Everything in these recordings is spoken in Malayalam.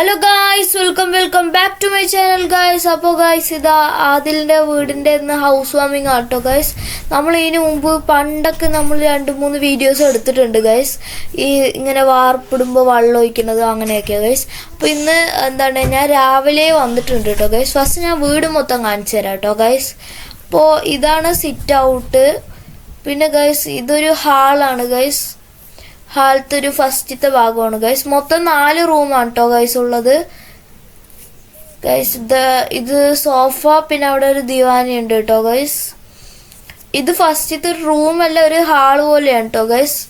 Hello guys, welcome back to my channel guys. അപ്പോൾ ഗായ്സ്, ഇതാ ആദിലിൻ്റെ വീടിൻ്റെ ഇന്ന് ഹൗസ് വാമിങ് ആട്ടോ ഗായ്സ്. നമ്മൾ ഇതിന് മുമ്പ് പണ്ടൊക്കെ നമ്മൾ 2-3 വീഡിയോസ് എടുത്തിട്ടുണ്ട് ഗായ്സ്, ഈ ഇങ്ങനെ വാർപ്പിടുമ്പോൾ വെള്ളം ഒഴിക്കുന്നത് അങ്ങനെയൊക്കെയാണ് ഗായ്സ്. അപ്പോൾ ഇന്ന് ഞാൻ രാവിലെ വന്നിട്ടുണ്ട് കേട്ടോ ഗായ്സ്. ഫസ്റ്റ് ഞാൻ വീട് മൊത്തം കാണിച്ചു തരാം കേട്ടോ ഗായ്സ്. അപ്പോൾ ഇതാണ് സിറ്റ് ഔട്ട്. പിന്നെ ഗായ്സ്, ഇതൊരു ഹാളാണ് ഗായ്സ്. ഹാളത്തെ ഒരു ഫസ്റ്റത്തെ ഭാഗമാണ് ഗൈസ്. മൊത്തം 4 റൂമാണ് കേട്ടോ ഗൈസ് ഉള്ളത് ഗൈസ്. ഇത് സോഫ, പിന്നെ അവിടെ ഒരു ദിവാനി ഉണ്ട് കേട്ടോ ഗൈസ്. ഇത് ഫസ്റ്റത്തെ റൂമല്ല, ഒരു ഹാള് പോലെയാണ് കേട്ടോ ഗൈസ്.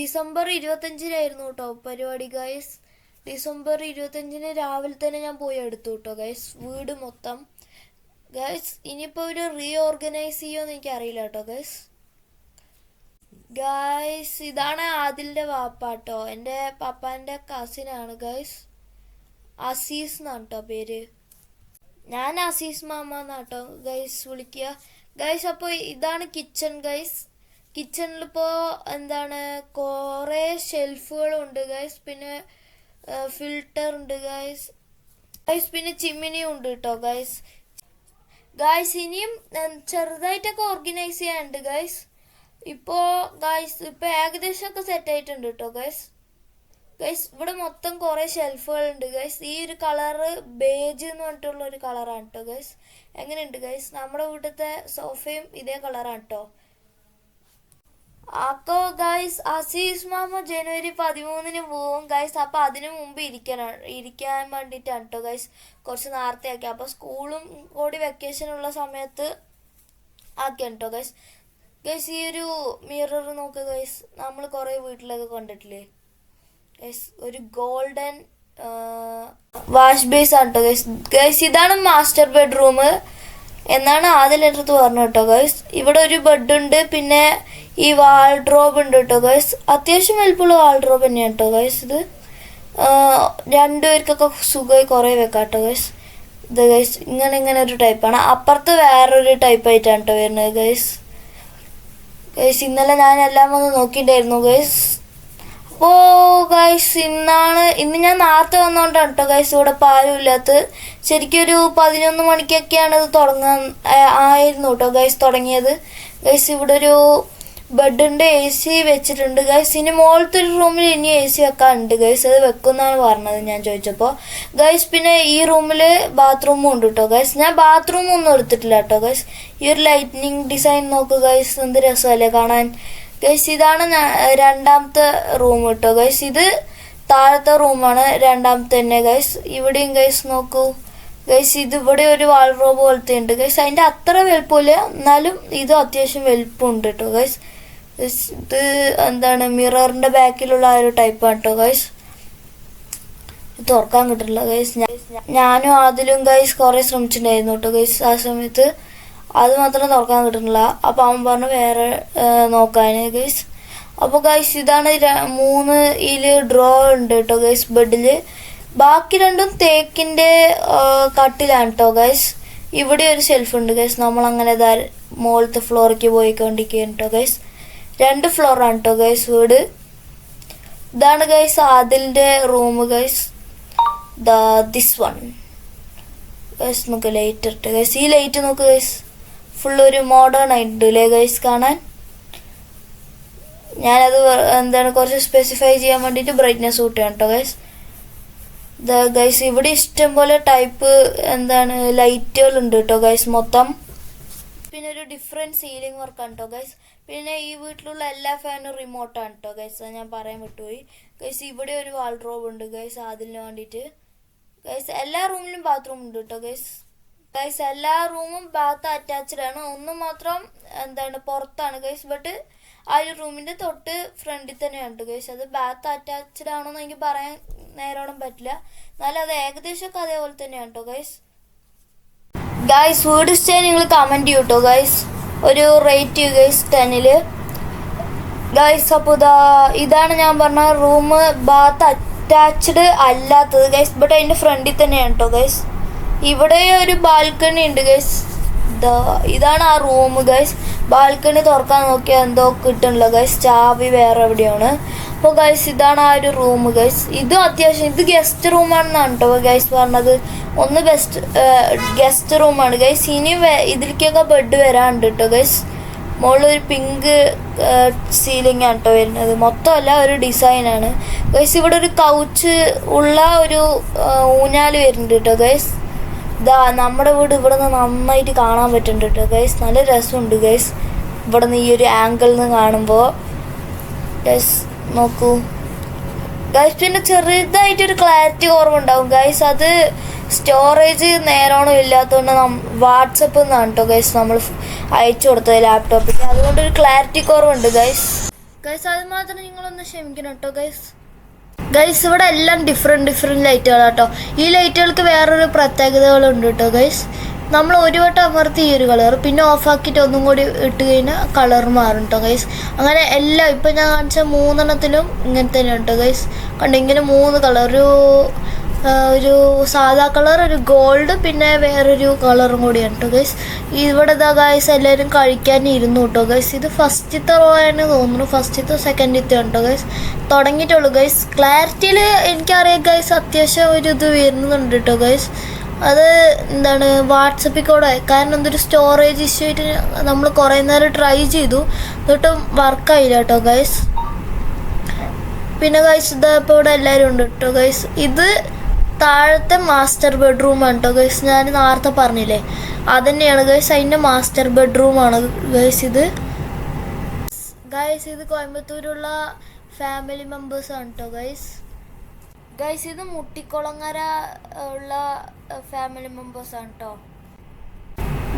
ഡിസംബർ 25-നായിരുന്നു കേട്ടോ പരിപാടി ഗൈസ്. ഡിസംബർ 25-ന് രാവിലെ തന്നെ ഞാൻ പോയി എടുത്തു കേട്ടോ ഗൈസ് വീട് മൊത്തം ഗൈസ്. ഇനിയിപ്പോൾ ഒരു റീഓർഗനൈസ് ചെയ്യുമെന്ന് എനിക്കറിയില്ല കേട്ടോ ഗൈസ്. ഗൈസ്, ഇതാണ് ആദിലിൻ്റെ വാപ്പാട്ടോ, എൻ്റെ പപ്പാൻ്റെ കസിനാണ് ഗൈസ്. അസീസ് എന്നാണ് കേട്ടോ പേര്. ഞാൻ അസീസ് മാമ എന്നാട്ടോ ഗൈസ് വിളിക്കുക ഗൈസ്. അപ്പോൾ ഇതാണ് കിച്ചൺ ഗൈസ്. കിച്ചണിലിപ്പോൾ കുറേ ഷെൽഫുകളുണ്ട് ഗൈസ്. പിന്നെ ഫിൽറ്റർ ഉണ്ട് ഗൈസ്. പിന്നെ ചിമ്മിനിയും ഉണ്ട് കേട്ടോ ഗൈസ്. ഇനിയും ചെറുതായിട്ടൊക്കെ ഓർഗനൈസ് ചെയ്യാനുണ്ട് ഗൈസ്. ഇപ്പോൾ ഏകദേശമൊക്കെ സെറ്റ് ആയിട്ടുണ്ട് കേട്ടോ ഗൈസ്. ഇവിടെ മൊത്തം കുറേ ഷെൽഫുകളുണ്ട് ഗൈസ്. ഈ ഒരു കളറ് ബേജ് എന്ന് പറഞ്ഞിട്ടുള്ള ഒരു കളറാണ് കേട്ടോ ഗൈസ്. എങ്ങനെയുണ്ട് ഗൈസ്? നമ്മുടെ വീട്ടിലത്തെ സോഫയും ഇതേ കളറാണ് കേട്ടോ. അപ്പോൾ ഗൈസ്, അസീസ് മാമ ജനുവരി 13-ന് പോവും ഗൈസ്. അപ്പോൾ അതിനു മുമ്പ് ഇരിക്കാൻ വേണ്ടിയിട്ടാണ് കേട്ടോ ഗൈസ് കുറച്ച് നേരത്തെ ആക്കി. അപ്പോൾ സ്കൂളും കൂടി വെക്കേഷനുള്ള സമയത്ത് ആക്കിയാണ് കേട്ടോ ഗൈസ്. ഗൈസ്, ഈ ഒരു മിറർ നോക്കുക ഗൈസ്, നമ്മൾ കുറേ വീട്ടിലൊക്കെ കണ്ടിട്ടില്ലേ ഗൈസ്. ഒരു ഗോൾഡൻ വാഷ് ബേസ് ആണ് കേട്ടോ ഗൈസ്. ഇതാണ് മാസ്റ്റർ ബെഡ്റൂം എന്നാണ് ആദ്യം എൻ്റെ അടുത്ത് പറഞ്ഞു കേട്ടോ ഗൈസ്. ഇവിടെ ഒരു ബെഡ് ഉണ്ട്, പിന്നെ ഈ വാൾഡ്രോബ് ഉണ്ട് കേട്ടോ ഗൈസ്. അത്യാവശ്യം വലുപ്പമുള്ള വാൾഡ്രോബ് തന്നെയാണ് കേട്ടോ ഗൈസ്. ഇത് 2 പേർക്കൊക്കെ സുഖമായി കുറേ വെക്കാം കേട്ടോ ഗൈസ്. ഇത് ഗൈസ് ഇങ്ങനെ ഒരു ടൈപ്പാണ്. അപ്പുറത്ത് വേറൊരു ടൈപ്പ് ആയിട്ടാണ് കേട്ടോ വരുന്നത് ഗൈസ്. ഇന്നലെ ഞാൻ എല്ലാം ഒന്ന് നോക്കിയിട്ടുണ്ടായിരുന്നു ഗൈസ്. അപ്പോൾ ഗൈസ്, ഇന്ന് ഞാൻ നേരത്തെ വന്നോണ്ടാണ് കേട്ടോ ഗൈസ് ഇവിടെ പാലും ഇല്ലാത്തത്. ശരിക്കും ഒരു 11 മണിക്കൊക്കെയാണ് ഇത് ആയിരുന്നു കേട്ടോ ഗൈസ് തുടങ്ങിയത് ഗൈസ്. ഇവിടെ ഒരു ബെഡുണ്ട്, AC വെച്ചിട്ടുണ്ട് ഗൈസ്. ഇനി മുകളിലത്തെ ഒരു റൂമിൽ ഇനി AC വെക്കാനുണ്ട് ഗൈസ്. അത് വെക്കുമെന്നാണ് പറഞ്ഞത് ഞാൻ ചോദിച്ചപ്പോൾ ഗൈസ്. പിന്നെ ഈ റൂമിൽ ബാത്റൂമും ഉണ്ട് കേട്ടോ ഗൈസ്. ഞാൻ ബാത്റൂം ഒന്നും എടുത്തിട്ടില്ല കേട്ടോ ഗൈസ്. ഈ ഒരു ലൈറ്റിനിങ് ഡിസൈൻ നോക്കുക ഗൈസ്, എന്ത് രസമല്ലേ കാണാൻ ഗൈസ്. ഇതാണ് രണ്ടാമത്തെ റൂം കേട്ടോ ഗൈസ്. ഇത് താഴത്തെ റൂമാണ്, രണ്ടാമത്തെ തന്നെ ഗൈസ്. ഇവിടെയും ഗൈസ് നോക്കൂ ഗൈസ്. ഇതിവിടെ ഒരു വാൾഡ്രോബ് പോലത്തെ ഉണ്ട് ഗൈസ്. അതിൻ്റെ അത്ര വലുപ്പമില്ല, എന്നാലും ഇത് അത്യാവശ്യം വലുപ്പമുണ്ട് കേട്ടോ ഗൈസ്. ഇത് മിററിൻ്റെ ബാക്കിലുള്ള ആ ഒരു ടൈപ്പാണ് കേട്ടോ ഗൈസ്. ഇത് തുറക്കാൻ കിട്ടില്ല ഗൈസ്. ഞാനും അതിലും ഗൈസ് കുറേ ശ്രമിച്ചിട്ടുണ്ടായിരുന്നു കേട്ടോ ഗൈസ്. ആ സമയത്ത് അത് മാത്രം തുറക്കാൻ കിട്ടുന്നില്ല. അപ്പോൾ അവൻ പറഞ്ഞു വേറെ നോക്കാൻ ഗൈസ്. അപ്പോൾ ഗൈസ്, ഇതാണ് 3 ഡ്രോ ഉണ്ട് കേട്ടോ ഗൈസ് ബെഡിൽ. ബാക്കി 2 തേക്കിൻ്റെ കട്ടിലാണ് കേട്ടോ ഗൈസ്. ഇവിടെ ഒരു ഷെൽഫ് ഉണ്ട് ഗൈസ്. നമ്മളങ്ങനെ മുകളിലത്തെ ഫ്ലോറിലേക്ക് പോയിക്കൊണ്ടിരിക്കുകയാണ് കേട്ടോ ഗൈസ്. 2 ഫ്ലോറാണ് കേട്ടോ ഗൈസ് വീട്. ഇതാണ് ഗൈസ് ആദിലിൻ്റെ room guys. This one guys. നോക്ക് ലൈറ്റ് ഇട്ട് ഗൈസ്. ഈ ലൈറ്റ് നോക്ക് ഗൈസ്, ഫുൾ ഒരു മോഡേൺ ആയിട്ടുണ്ട് അല്ലേ ഗൈസ് കാണാൻ. ഞാനത് കുറച്ച് സ്പെസിഫൈ ചെയ്യാൻ വേണ്ടിയിട്ട് ബ്രൈറ്റ്നെസ് കൂട്ടുകയാണ് കേട്ടോ ഗൈസ്. ഗൈസ്, ഇവിടെ ഇഷ്ടം പോലെ ടൈപ്പ് ലൈറ്റുകൾ ഉണ്ട് കേട്ടോ ഗൈസ് മൊത്തം. പിന്നെ ഒരു ഡിഫറെൻറ്റ് സീലിംഗ് വർക്കാണ് കേട്ടോ ഗൈസ്. പിന്നെ ഈ വീട്ടിലുള്ള എല്ലാ ഫാനും റിമോട്ടാണ് കേട്ടോ ഗൈസ്. അത് ഞാൻ പറയാൻ വിട്ടുപോയി ഗൈസ്. ഇവിടെ ഒരു വാൾഡ്രോബ് ഉണ്ട് ഗൈസ് അതിന് വേണ്ടിയിട്ട് ഗൈസ്. എല്ലാ റൂമിലും ബാത്റൂം ഉണ്ട് കേട്ടോ ഗൈസ്. എല്ലാ റൂമും ബാത്ത് അറ്റാച്ച്ഡ് ആണ്. ഒന്ന് മാത്രം പുറത്താണ് ഗൈസ്. ബട്ട് ആ ഒരു റൂമിൻ്റെ തൊട്ട് ഫ്രണ്ടിൽ തന്നെയാണ് ഗൈസ്. അത് ബാത്ത് അറ്റാച്ച്ഡ് ആണോന്ന് എനിക്ക് പറയാൻ നേരോളം പറ്റില്ല, എന്നാലും അത് ഏകദേശമൊക്കെ അതേപോലെ തന്നെയാണ് കേട്ടോ ഗൈസ്. വീട് സ്റ്റേ നിങ്ങൾ കമൻറ്റ് ചെയ്യൂ കേട്ടോ ഗൈസ്. ഒരു റേറ്റ് ചെയ്യൂ ഗൈസ് 10-ൽ ഗൈസ്. അപ്പോൾ ഇതാണ് ഞാൻ പറഞ്ഞ റൂം, ബാത്ത് അറ്റാച്ച്ഡ് അല്ലാത്തത് ഗൈസ്. ബട്ട് അതിൻ്റെ ഫ്രണ്ടിൽ തന്നെയാണ് കേട്ടോ ഗൈസ്. ഇവിടെ ഒരു ബാൽക്കണി ഉണ്ട് ഗൈസ്. ഇതാണ് ആ റൂം ഗൈസ്. ബാൽക്കണി തുറക്കാൻ നോക്കിയാൽ എന്തോ കിട്ടണില്ല ഗൈസ്, ചാവി വേറെ എവിടെയാണ്. അപ്പോൾ ഗൈസ് ഇതാണ് ആ ഒരു റൂം ഗൈസ്. ഇതും അത്യാവശ്യം ഇത് ഗസ്റ്റ് റൂമാണെന്നാണ് കേട്ടോ ഗൈസ് പറഞ്ഞത്. ഒന്ന് ഗസ്റ്റ് റൂമാണ് ഗൈസ്. ഇനി ഇതിലേക്കൊക്കെ ബെഡ് വരാനുണ്ട് കേട്ടോ ഗൈസ്. മുകളിലൊരു പിങ്ക് സീലിംഗ് ആണ് കേട്ടോ വരുന്നത്. മൊത്തമല്ല, ഒരു ഡിസൈനാണ് ഗൈസ്. ഇവിടെ ഒരു കൗച്ച് ഉള്ള ഒരു ഊഞ്ഞാൽ വരുന്നുണ്ട് കേട്ടോ ഗൈസ്. ഇതാ നമ്മുടെ വീട് ഇവിടെ നിന്ന് നന്നായിട്ട് കാണാൻ പറ്റുന്നുണ്ട് കേട്ടോ ഗൈസ്. നല്ല രസമുണ്ട് ഗൈസ് ഇവിടെ നിന്ന് ഈ ഒരു ആംഗിളിൽ നിന്ന് കാണുമ്പോൾ ഗൈസ്. നോക്കൂ ഗൈസ്. പിന്നെ ചെറുതായിട്ടൊരു ക്ലാരിറ്റി കുറവുണ്ടാവും ഗൈസ്. അത് സ്റ്റോറേജ് നേരോണം ഇല്ലാത്തതുകൊണ്ട് വാട്സപ്പിൽ നിന്നാണ് കേട്ടോ ഗൈസ് നമ്മൾ അയച്ചു കൊടുത്തത് ലാപ്ടോപ്പിൽ. അതുകൊണ്ടൊരു ക്ലാരിറ്റി കുറവുണ്ട് ഗൈസ്. അത് മാത്രം നിങ്ങളൊന്ന് ക്ഷമിക്കണം കേട്ടോ ഗൈസ്. ഇവിടെ എല്ലാം ഡിഫറെൻറ്റ് ലൈറ്റുകളാണ് കേട്ടോ. ഈ ലൈറ്റുകൾക്ക് വേറൊരു പ്രത്യേകതകളുണ്ട് കേട്ടോ ഗൈസ്. നമ്മൾ ഒരു വട്ടം അമർത്തി ഈ ഒരു കളർ, പിന്നെ ഓഫാക്കിയിട്ട് ഒന്നും കൂടി ഇട്ട് കഴിഞ്ഞാൽ കളർ മാറും കേട്ടോ ഗൈസ്. അങ്ങനെ എല്ലാം ഇപ്പം ഞാൻ കാണിച്ച 3 ഇങ്ങനെ തന്നെ കേട്ടോ ഗൈസ്. കണ്ടോ, ഇങ്ങനെ 3 കളർ, ഒരു സാധാ കളർ, ഒരു ഗോൾഡ്, പിന്നെ വേറൊരു കളറും കൂടിയാണ് കേട്ടോ ഗൈസ്. ഇവിടെ ഇതാ ഗൈസ് എല്ലാവരും കഴിക്കാൻ ഇരുന്നു കേട്ടോ ഗൈസ്. ഇത് ഫസ്റ്റത്തെ റോ ആണ് തോന്നുന്നു, ഫസ്റ്റത്തെ സെക്കൻഡത്തെ കേട്ടോ ഗൈസ്. തുടങ്ങിയിട്ടുള്ളൂ ഗൈസ്. ക്ലാരിറ്റിയിൽ എനിക്കറിയാം ഗൈസ് അത്യാവശ്യം ഒരു ഇത് വരുന്നുണ്ട് കേട്ടോ ഗൈസ്. അത് എന്താണ് വാട്സപ്പിൽ കൂടെ, കാരണം എന്തൊരു സ്റ്റോറേജ് ഇഷ്യൂ ആയിട്ട് നമ്മൾ കുറേ നേരം ട്രൈ ചെയ്തു, എന്നിട്ടും വർക്കായില്ല കേട്ടോ ഗൈസ്. പിന്നെ ഗൈസ് ഇതാ ഇപ്പോൾ ഇവിടെ എല്ലാവരും ഉണ്ട് കേട്ടോ ഗൈസ്. ഇത് താഴത്തെ മാസ്റ്റർ ബെഡ്റൂമാണ് കേട്ടോ ഗൈസ്. ഞാൻ നേരത്തെ പറഞ്ഞില്ലേ, അതുതന്നെയാണ് ഗൈസ്. അതിൻ്റെ മാസ്റ്റർ ബെഡ്റൂമാണ് ഗൈസ് ഇത്. ഇത് കോയമ്പത്തൂരുള്ള ഫാമിലി മെമ്പേഴ്സാണ് കേട്ടോ ഗൈസ്. ഇത് മുട്ടിക്കുളങ്ങര ഉള്ള ഫാമിലി മെമ്പേഴ്സാണ് കേട്ടോ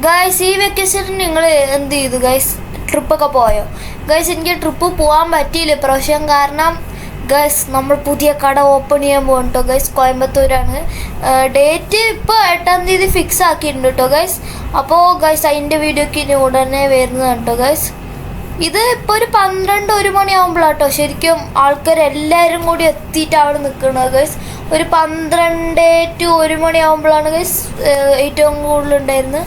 ഗൈസ്. ഈ വെക്കേഷന് നിങ്ങൾ എന്ത് ചെയ്തു ഗൈസ്? ട്രിപ്പൊക്കെ പോയോ ഗൈസ്? എനിക്ക് ട്രിപ്പ് പോകാൻ പറ്റിയില്ല ഇപ്രാവശ്യം. കാരണം ഗൈസ് നമ്മൾ പുതിയ കട ഓപ്പൺ ചെയ്യാൻ പോകും കേട്ടോ ഗൈസ്. കോയമ്പത്തൂരാണ്. ഡേറ്റ് ഇപ്പോൾ 8-ാം തീയതി ഫിക്സ് ആക്കിയിട്ടുണ്ട് കേട്ടോ ഗൈസ്. അപ്പോൾ ഗൈസ് അതിൻ്റെ വീഡിയോക്ക് ഇനി ഉടനെ വരുന്നതാണ് കേട്ടോ ഗൈസ്. ഇത് ഇപ്പോൾ ഒരു 12-1 മണിയാകുമ്പോഴാണ് കേട്ടോ ശരിക്കും ആൾക്കാരെല്ലാവരും കൂടി എത്തിയിട്ട് അവിടെ നിൽക്കുന്നത് ഗൈസ്. ഒരു 12 to 1 മണിയാകുമ്പോഴാണ് ഗൈസ് ഏറ്റവും കൂടുതലുണ്ടായിരുന്നത്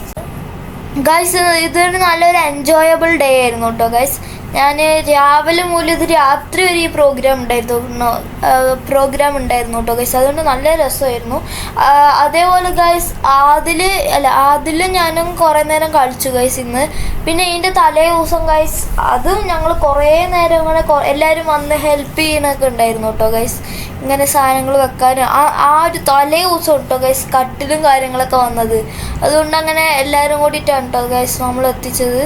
ഗൈസ്. ഇതൊരു നല്ലൊരു എൻജോയബിൾ ഡേ ആയിരുന്നു കേട്ടോ ഗൈസ്. ഞാൻ രാവിലെ മുതൽ ഇത് രാത്രി വരെ ഈ പ്രോഗ്രാം ഉണ്ടായിരുന്നു കേട്ടോ ഗൈസ്. അതുകൊണ്ട് നല്ല രസമായിരുന്നു. അതേപോലെ ഗൈസ് അതിലും ഞാനും കുറേ നേരം കളിച്ചു ഗൈസ് ഇന്ന്. പിന്നെ ഇതിൻ്റെ തലേ ദിവസം ഗൈസ് അതും ഞങ്ങൾ കുറേ നേരം ഇങ്ങനെ എല്ലാവരും വന്ന് ഹെൽപ്പ് ചെയ്യണമൊക്കെ ഉണ്ടായിരുന്നു കേട്ടോ ഗൈസ്. ഇങ്ങനെ സാധനങ്ങൾ വെക്കാനും ആ ഒരു തലേ ദിവസം കേട്ടോ ഗൈസ് കട്ടിലും കാര്യങ്ങളൊക്കെ വന്നത്. അതുകൊണ്ട് അങ്ങനെ എല്ലാവരും കൂടിയിട്ടാണ് കേട്ടോ ഗൈസ് നമ്മൾ എത്തിച്ചത്.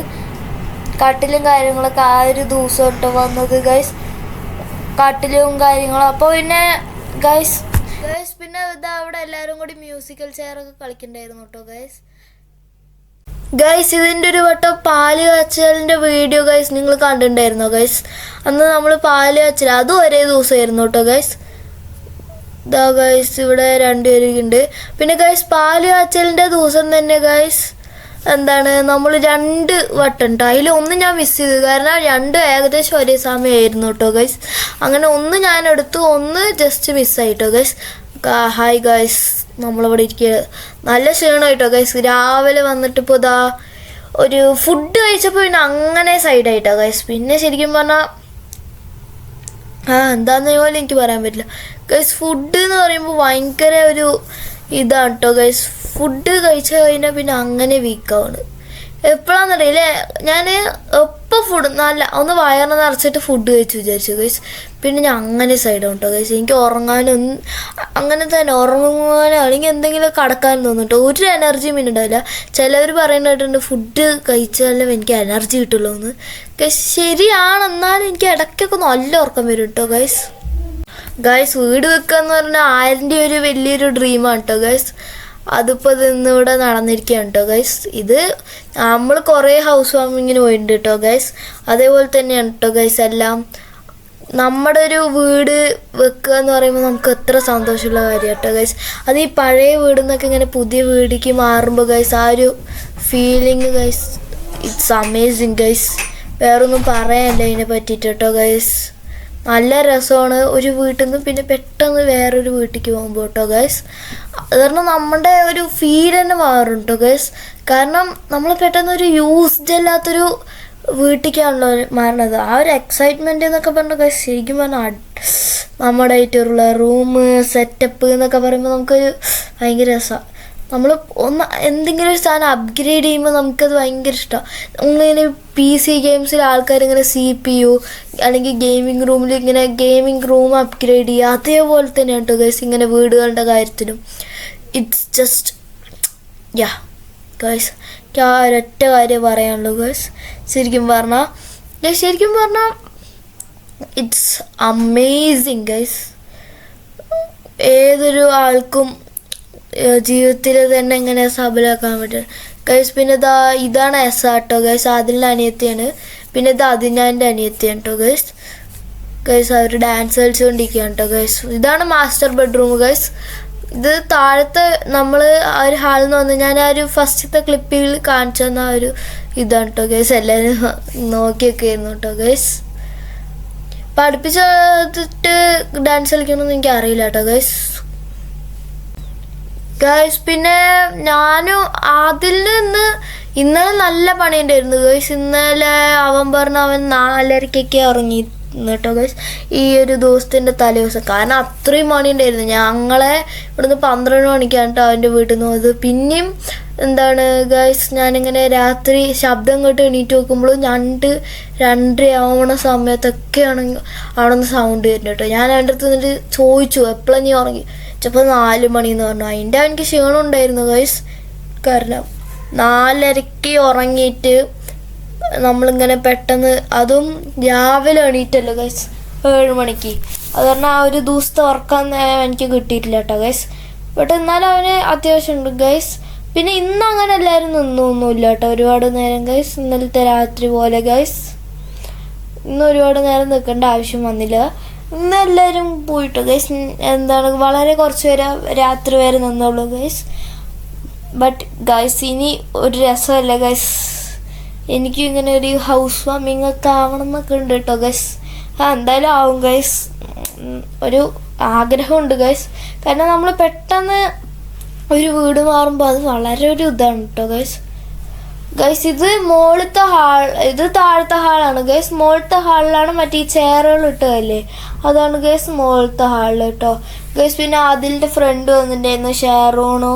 കട്ടിലും കാര്യങ്ങളൊക്കെ ആ ഒരു ദിവസം കേട്ടോ വന്നത് ഗൈസ്, കട്ടിലും കാര്യങ്ങളും. അപ്പോൾ പിന്നെ ഗൈസ് പിന്നെ ഇതാ അവിടെ എല്ലാവരും കൂടി മ്യൂസിക്കൽ ചെയറൊക്കെ കളിക്കണ്ടായിരുന്നു കേട്ടോ ഗൈസ്. ഇതിൻ്റെ ഒരു വട്ടം പാല് കാച്ചലിൻ്റെ വീഡിയോ ഗൈസ് നിങ്ങൾ കണ്ടിട്ടുണ്ടായിരുന്നോ ഗൈസ്? അന്ന് നമ്മൾ പാല് കാച്ചൽ അതും ഒരേ ദിവസമായിരുന്നു കേട്ടോ ഗൈസ്. ഇതാ ഗൈസ് ഇവിടെ 2 പേരുണ്ട്. പിന്നെ ഗൈസ് പാല് കാച്ചലിൻ്റെ ദിവസം തന്നെ ഗൈസ് നമ്മൾ 2 വട്ടം ഉണ്ട്. അതിലൊന്ന് ഞാൻ മിസ് ചെയ്തു, കാരണം 2 ഏകദേശം ഒരേ സമയമായിരുന്നു കേട്ടോ ഗൈസ്. അങ്ങനെ ഒന്ന് ഞാൻ എടുത്തു, ഒന്ന് ജസ്റ്റ് മിസ്സായിട്ടോ ഗൈസ്. ഹായ് ഗൈസ്, നമ്മളിവിടെ ഇരിക്കുക. നല്ല ക്ഷീണമായിട്ടോ ഗൈസ്. രാവിലെ വന്നിട്ട് ഇപ്പോൾ ഇതാ ഒരു ഫുഡ് കഴിച്ചപ്പോൾ പിന്നെ അങ്ങനെ സൈഡായിട്ടോ ഗൈസ്. പിന്നെ ശരിക്കും പറഞ്ഞാൽ എന്താന്ന് പോലെ എനിക്ക് പറയാൻ പറ്റില്ല ഗൈസ്. ഫുഡ് എന്ന് പറയുമ്പോൾ ഭയങ്കര ഒരു ഇതാണ് കേട്ടോ ഗൈസ്. ഫുഡ് കഴിച്ചു കഴിഞ്ഞാൽ പിന്നെ അങ്ങനെ വീക്കാണ്. എപ്പോഴാണെന്നറിയില്ലേ, ഞാൻ എപ്പോൾ ഫുഡ് നല്ല ഒന്ന് വയറിന് നിറച്ചിട്ട് ഫുഡ് കഴിച്ചു വിചാരിച്ചു ഗൈസ്. പിന്നെ ഞാൻ അങ്ങനെ സൈഡാണ് കേട്ടോ ഗൈസ്. എനിക്ക് ഉറങ്ങാനൊന്നും അങ്ങനെ തന്നെ ഉറങ്ങാനോ അല്ലെങ്കിൽ എന്തെങ്കിലും കടക്കാനും തോന്നിട്ടോ ഒരു എനർജിയും പിന്നെ ഉണ്ടാവില്ല. ചിലവർ പറയുന്നതായിട്ടുണ്ട് ഫുഡ് കഴിച്ചാലും എനിക്ക് എനർജി കിട്ടുള്ളൂ എന്ന് ഗൈസ്. ശരിയാണ്, എന്നാലും എനിക്ക് ഇടയ്ക്കൊക്കെ നല്ല ഉറക്കം വരും കേട്ടോ ഗൈസ്. വീട് വെക്കുക എന്ന് പറഞ്ഞാൽ ആരിൻ്റെ ഒരു വലിയൊരു ഡ്രീമാണ് കേട്ടോ ഗൈസ്. അതിപ്പോൾ ഇന്നിവിടെ നടന്നിരിക്കുകയാണ് കേട്ടോ ഗൈസ്. ഇത് നമ്മൾ കുറേ ഹൗസ് വാമിങ്ങിന് പോയിട്ടുണ്ട് കേട്ടോ ഗൈസ്. അതേപോലെ തന്നെയാണ് കേട്ടോ ഗൈസ് എല്ലാം. നമ്മുടെ ഒരു വീട് വെക്കുക എന്ന് പറയുമ്പോൾ നമുക്ക് എത്ര സന്തോഷമുള്ള കാര്യം കേട്ടോ ഗൈസ്. അത് ഈ പഴയ വീട് നിന്നൊക്കെ ഇങ്ങനെ പുതിയ വീടിലേക്ക് മാറുമ്പോൾ ഗൈസ് ആ ഒരു feeling guys it's amazing guys. വേറൊന്നും പറയാനില്ല ഇതിനെ പറ്റിയിട്ട് കേട്ടോ ഗൈസ്. നല്ല രസമാണ് ഒരു വീട്ടിൽ നിന്ന് പിന്നെ പെട്ടെന്ന് വേറൊരു വീട്ടിലേക്ക് പോകുമ്പോൾ കേട്ടോ ഗൈസ്. അത് കാരണം നമ്മുടെ ഒരു ഫീൽ തന്നെ മാറും കേട്ടോ ഗൈസ്. കാരണം നമ്മൾ പെട്ടെന്ന് ഒരു യൂസ്ഡ് അല്ലാത്തൊരു വീട്ടിലേക്കാണല്ലോ മാറണത്. ആ ഒരു എക്സൈറ്റ്മെൻറ്റ് എന്നൊക്കെ പറഞ്ഞാൽ ഗൈസ് ശരിക്കും പറഞ്ഞാൽ നമ്മുടെ ആയിട്ടുള്ള റൂം സെറ്റപ്പ് എന്നൊക്കെ പറയുമ്പോൾ നമുക്കൊരു ഭയങ്കര രസമാണ്. നമ്മൾ ഒന്ന് എന്തെങ്കിലും ഒരു സാധനം അപ്ഗ്രേഡ് ചെയ്യുമ്പോൾ നമുക്കത് ഭയങ്കര ഇഷ്ടമാണ്. ഇങ്ങനെ PC ഗെയിംസിൽ ആൾക്കാരിങ്ങനെ CPU അല്ലെങ്കിൽ ഗെയിമിംഗ് റൂമിൽ ഇങ്ങനെ ഗെയിമിംഗ് റൂം അപ്ഗ്രേഡ് ചെയ്യുക, അതേപോലെ തന്നെയാണ് കേട്ടോ ഗൈസ് ഇങ്ങനെ വീടുകളുടെ കാര്യത്തിലും. ഇറ്റ്സ് ജസ്റ്റ് യാ ഗൈസ്, എനിക്ക് ആ ഒരൊറ്റ കാര്യം പറയാനുള്ളൂ ഗൈസ്. ശരിക്കും പറഞ്ഞാൽ ഇറ്റ്സ് അമേസിങ് ഗൈസ്. ഏതൊരു ആൾക്കും ജീവിതത്തിൽ തന്നെ ഇങ്ങനെ സബലാക്കാൻ പറ്റും ഗൈസ്. പിന്നെ ഇതാണ് കേട്ടോ ഗൈസ്, അതിൻ്റെ അനിയത്തിയാണ്. പിന്നെ അതിനാൻ്റെ അനിയത്തിയാണ് കേട്ടോ ഗൈസ്. അവർ ഡാൻസ് കളിച്ചുകൊണ്ടിരിക്കുകയാണ് കേട്ടോ ഗൈസ്. ഇതാണ് മാസ്റ്റർ ബെഡ്റൂം ഗൈസ്. ഇത് താഴത്തെ നമ്മൾ ആ ഒരു ഹാളിൽ നിന്ന് വന്ന് ഞാൻ ആ ഒരു ഫസ്റ്റത്തെ ക്ലിപ്പിൽ കാണിച്ചു തന്ന ആ ഒരു ഇതാണ് കേട്ടോ ഗൈസ്. എല്ലാവരും നോക്കിയൊക്കെ ആയിരുന്നു കേട്ടോ ഗൈസ്. പഠിപ്പിച്ചിട്ട് ഡാൻസ് കളിക്കണമെന്ന് എനിക്ക് അറിയില്ല കേട്ടോ ഗൈസ്. പിന്നെ ഞാനും അതിൽ നിന്ന് ഇന്നലെ നല്ല പണിയുണ്ടായിരുന്നു ഗൈസ്. ഇന്നലെ അവൻ പറഞ്ഞ അവൻ 4:30 ഇറങ്ങി കേട്ടോ ഗൈസ്, ഈ ഒരു ദിവസത്തിൻ്റെ തലേദിവസം. കാരണം അത്രയും പണിയുണ്ടായിരുന്നു. ഞങ്ങളെ ഇവിടുന്ന് 12 മണിക്കാണ് കേട്ടോ അവൻ്റെ വീട്ടിൽ നിന്ന് പോയത്. പിന്നെയും എന്താണ് ഗൈസ്, ഞാനിങ്ങനെ രാത്രി ശബ്ദം കേട്ട് എണീറ്റ് നോക്കുമ്പോഴും 2:30 ആവണ സമയത്തൊക്കെയാണ് അവിടെ നിന്ന് സൗണ്ട് വരുന്നത് കേട്ടോ. ഞാൻ അവൻ്റെ അടുത്ത് നിന്നിട്ട് ചോദിച്ചു എപ്പോഴാണ് നീ ഉറങ്ങി? ചിലപ്പോൾ 4 മണിയെന്ന് പറഞ്ഞു. അതിൻ്റെ എനിക്ക് ക്ഷീണം ഉണ്ടായിരുന്നു ഗൈസ്. കാരണം 4:30 ഉറങ്ങിയിട്ട് നമ്മളിങ്ങനെ പെട്ടെന്ന്, അതും രാവിലെ എണീറ്റല്ലോ ഗൈസ് 7 മണിക്ക്. അത് പറഞ്ഞാൽ ആ ഒരു ദിവസത്തെ ഉറക്കം എനിക്ക് കിട്ടിയിട്ടില്ല കേട്ടോ ഗൈസ്. ബട്ട് എന്നാലും അവന് അത്യാവശ്യം ഉണ്ട് ഗൈസ്. പിന്നെ ഇന്ന് അങ്ങനെ എല്ലാവരും നിന്നൊന്നുമില്ല കേട്ടോ ഒരുപാട് നേരം ഗൈസ്. ഇന്നലത്തെ രാത്രി പോലെ ഗൈസ് ഇന്ന് ഒരുപാട് നേരം നിൽക്കേണ്ട ആവശ്യം വന്നില്ല. ഇന്ന് എല്ലാവരും പോയിട്ടോ ഗൈസ്. എന്താണ് വളരെ കുറച്ച് പേര് രാത്രി വരെ നിന്നുള്ളൂ ഗൈസ്. ബട്ട് ഗൈസ് ഇനി ഒരു രസമല്ല ഗൈസ്, എനിക്കും ഇങ്ങനെ ഒരു ഹൗസ് വാമിങ് ഒക്കെ ആവണം എന്നൊക്കെ ഉണ്ട് കേട്ടോ ഗൈസ്. എന്തായാലും ആവും ഗൈസ്, ഒരു ആഗ്രഹമുണ്ട് ഗൈസ്. കാരണം നമ്മൾ പെട്ടെന്ന് ഒരു വീട് മാറുമ്പോൾ അത് വളരെ ഒരു ഇതാണ് കേട്ടോ ഗൈസ്. ഇത് മുകളിലത്തെ ഹാൾ, ഇത് താഴത്തെ ഹാളാണ് ഗൈസ്. മുകളിലത്തെ ഹാളിലാണ് മറ്റേ ഈ ചെയറുകൾ ഇട്ടതല്ലേ, അതാണ് ഗൈസ് മുകളിലത്തെ ഹാളിൽ കേട്ടോ ഗൈസ്. പിന്നെ അതിൻ്റെ ഫ്രണ്ട് വന്നിട്ടുണ്ടായിരുന്നു ഷെയറോണു.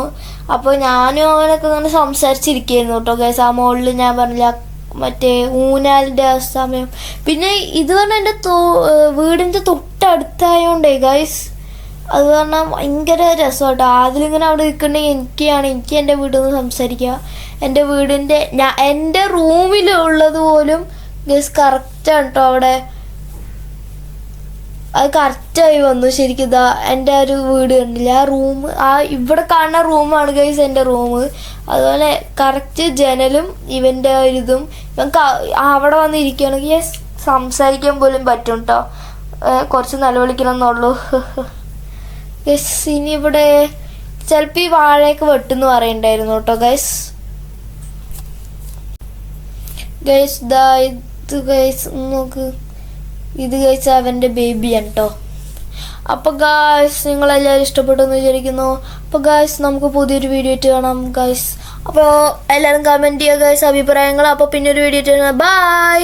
അപ്പോൾ ഞാനും അവനൊക്കെ ഇങ്ങനെ സംസാരിച്ചിരിക്കുകയായിരുന്നു കേട്ടോ ഗൈസ്. ആ മുകളിൽ ഞാൻ പറഞ്ഞില്ല മറ്റേ ഊനാലിൻ്റെ ആ സമയം. പിന്നെ ഇത് പറഞ്ഞാൽ എൻ്റെ വീടിൻ്റെ തൊട്ടടുത്തായോണ്ടേ ഗൈസ്, അത് പറഞ്ഞാൽ ഭയങ്കര രസമാട്ടോ. അതിലിങ്ങനെ അവിടെ നിൽക്കണമെങ്കിൽ എനിക്ക് എൻ്റെ വീട്ടിൽ നിന്ന് സംസാരിക്കുക. എൻ്റെ വീടിൻ്റെ എൻ്റെ റൂമിലുള്ളത് പോലും ഗൈസ് കറക്റ്റാണ് കേട്ടോ അവിടെ. അത് കറക്റ്റായി വന്നു ശരിക്കും. എൻ്റെ ഒരു വീട് കണ്ടില്ല, ആ റൂം, ആ ഇവിടെ കാണുന്ന റൂമാണ് ഗൈസ് എൻ്റെ റൂം. അതുപോലെ കറക്റ്റ് ജനലും ഇവൻ്റെ ഒരിതും. ഇവൻ അവിടെ വന്നിരിക്കുകയാണെങ്കിൽ സംസാരിക്കാൻ പോലും പറ്റും കേട്ടോ. കുറച്ച് നിലവിളിക്കണം എന്നുള്ളൂ ഗൈസ്. ഇനി ഇവിടെ ചിലപ്പോൾ ഈ വാഴയൊക്കെ വെട്ടെന്ന് പറയണ്ടായിരുന്നു കേട്ടോ ഗൈസ്. ഇത് ഗൈസ് നോക്ക്, ഇത് ഗൈസ് അവൻ്റെ ബേബിയാണ് കേട്ടോ. അപ്പോൾ ഗൈസ് നിങ്ങളെല്ലാവരും ഇഷ്ടപ്പെട്ടെന്ന് വിചാരിക്കുന്നു. അപ്പോൾ ഗൈസ് നമുക്ക് പുതിയൊരു വീഡിയോ ആയിട്ട് കാണാം ഗൈസ്. അപ്പോൾ എല്ലാവരും കമൻറ്റ് ചെയ്യുക ഗൈസ് അഭിപ്രായങ്ങൾ. അപ്പോൾ പിന്നെ ഒരു വീഡിയോ ആയിട്ട് കാണാം. ബൈ.